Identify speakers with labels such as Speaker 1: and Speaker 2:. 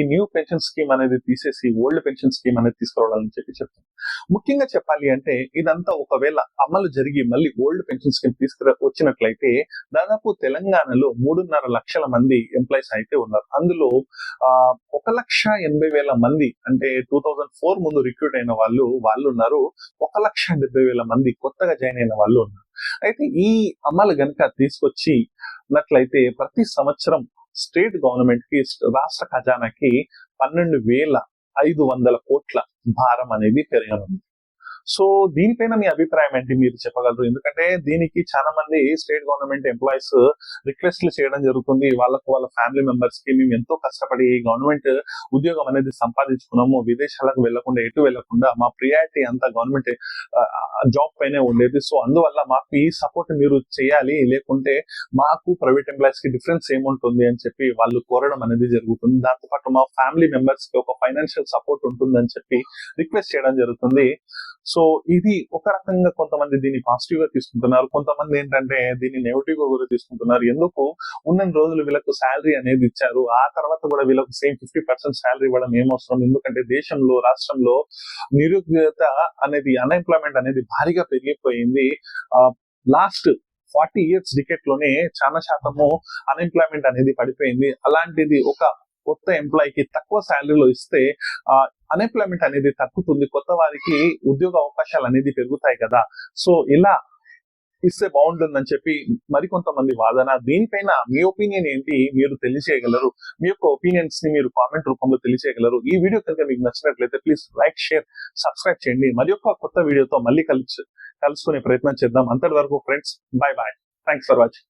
Speaker 1: ఈ new pension scheme అనేది తీసేసి ఓల్డ్ పెన్షన్ స్కీమ్ అనేది తీసుకురావాలని చెప్తాను. ముఖ్యంగా చెప్పాలి అంటే ఇదంతా ఒకవేళ అమలు జరిగి మళ్ళీ ఓల్డ్ పెన్షన్ స్కీమ్ వచ్చినట్లయితే దాదాపు తెలంగాణలో 3.5 లక్షల మంది ఎంప్లాయీస్ అయితే ఉన్నారు. అందులో 1,80,000 మంది అంటే 2004 ముందు రిక్రూట్ అయిన వాళ్ళు ఉన్నారు. 1,70,000 మంది కొత్తగా జాయిన్ అయిన వాళ్ళు ఉన్నారు. అయితే ఈ అమలు గనుక తీసుకొచ్చినట్లయితే ప్రతి సంవత్సరం స్టేట్ గవర్నమెంట్ కి, రాష్ట్ర ఖజానాకి 12,500 కోట్ల భారం అనేది పెరగనుంది. సో దీనిపైన మీ అభిప్రాయం ఏంటి, మీరు చెప్పగలరు? ఎందుకంటే దీనికి చాలా మంది స్టేట్ గవర్నమెంట్ ఎంప్లాయీస్ రిక్వెస్ట్లు చేయడం జరుగుతుంది. వాళ్ళ ఫ్యామిలీ మెంబర్స్ కి మేము ఎంతో కష్టపడి గవర్నమెంట్ ఉద్యోగం అనేది సంపాదించుకున్నాము, విదేశాలకు వెళ్లకుండా ఎటు వెళ్లకుండా మా ప్రియారిటీ అంతా గవర్నమెంట్ జాబ్ పైనే ఉండేది. సో అందువల్ల మాకు ఈ సపోర్ట్ మీరు చేయాలి, లేకుంటే మాకు ప్రైవేట్ ఎంప్లాయీస్ కి డిఫరెన్స్ ఏముంటుంది అని చెప్పి వాళ్ళు కోరడం అనేది జరుగుతుంది. దాంతోపాటు మా ఫ్యామిలీ మెంబర్స్ కి ఒక ఫైనాన్షియల్ సపోర్ట్ ఉంటుందని చెప్పి రిక్వెస్ట్ చేయడం జరుగుతుంది. సో ఇది ఒక రకంగా కొంతమంది దీన్ని పాజిటివ్ గా తీసుకుంటున్నారు, కొంతమంది ఏంటంటే దీన్ని నెగిటివ్ గా కూడా తీసుకుంటున్నారు. ఎందుకు ఉన్న రోజులు వీళ్ళకు శాలరీ అనేది ఇచ్చారు, ఆ తర్వాత కూడా వీళ్ళకు సేమ్ 50% శాలరీ ఇవ్వడం ఏమవసరం? ఎందుకంటే దేశంలో, రాష్ట్రంలో నిరుద్యోగత అనేది, అన్ఎంప్లాయ్మెంట్ అనేది భారీగా పెరిగిపోయింది. లాస్ట్ 40 years డికెట్ లోనే చాలా శాతము అన్ఎంప్లాయ్మెంట్ అనేది పడిపోయింది. అలాంటిది ఒక కొత్త ఎంప్లాయీకి తక్కువ శాలరీలో ఇస్తే అన్ఎంప్లాయ్మెంట్ అనేది తగ్గుతుంది, కొత్త వారికి ఉద్యోగ అవకాశాలు అనేది పెరుగుతాయి కదా. సో ఇలా ఇస్తే బాగుంటుందని చెప్పి మరికొంతమంది వాదన. దీనిపైన మీ ఒపీనియన్ ఏంటి, మీరు తెలియజేయగలరు. మీ యొక్క ఒపీనియన్స్ ని మీరు కామెంట్ రూపంలో తెలియజేయగలరు. ఈ వీడియో కనుక మీకు నచ్చినట్లయితే ప్లీజ్ లైక్, షేర్, సబ్స్క్రైబ్ చేయండి. మరి ఒక కొత్త వీడియోతో మళ్ళీ కలుసుకునే ప్రయత్నం చేద్దాం. అంతటి వరకు friends, bye bye. Thanks for watching.